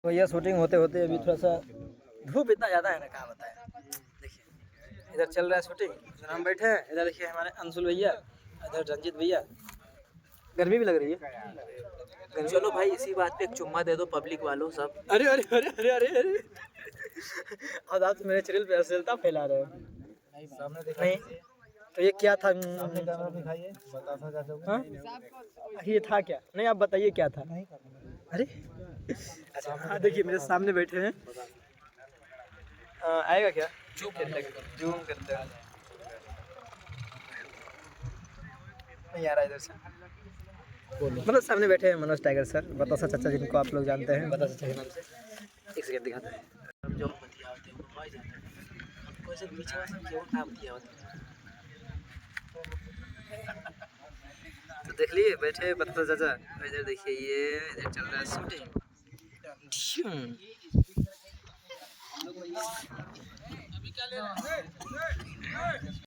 भैया शूटिंग होते होते अभी थोड़ा सा धूप इतना ज़्यादा है ना, कहाँ बताएं। देखिए इधर चल रहा है शूटिंग, इधर हम बैठे हैं, इधर देखिए हमारे अंशुल भैया, इधर रंजीत भैया। गर्मी भी लग रही है। चलो भाई इसी बात पे एक चुम्मा दे दो पब्लिक वालों सब। अरे अरे अरे अरे अरे अरे और आप मेरे चैनल पे अश्लीलता फैला रहे हो। सामने नहीं तो ये क्या था? सामने कैमरा दिखाइए, बतासा चाचा को। हाँ? ये था क्या? नहीं आप बताइए क्या था? अरे अच्छा हाँ, देखिए मेरे सामने बैठे हैं। आएगा क्या? जूम करते हैं। नहीं आ रहा इधर से। मतलब सामने बैठे हैं मनोज टाइगर सर, बतासा चाचा जिनको आप लोग जानते हैं, बतासा चाचा के नाम से। एक सेकंड दिखाते हैं। हम जो बतिया होते हैं वो जाता है हमको ऐसे पीछे वाला सब क्यों काम किया होता है। तो देख लिए बैठे बतासा चाचा, इधर देखिए ये इधर चल रहा है शूटिंग। अभी क्या ले रहे हैं?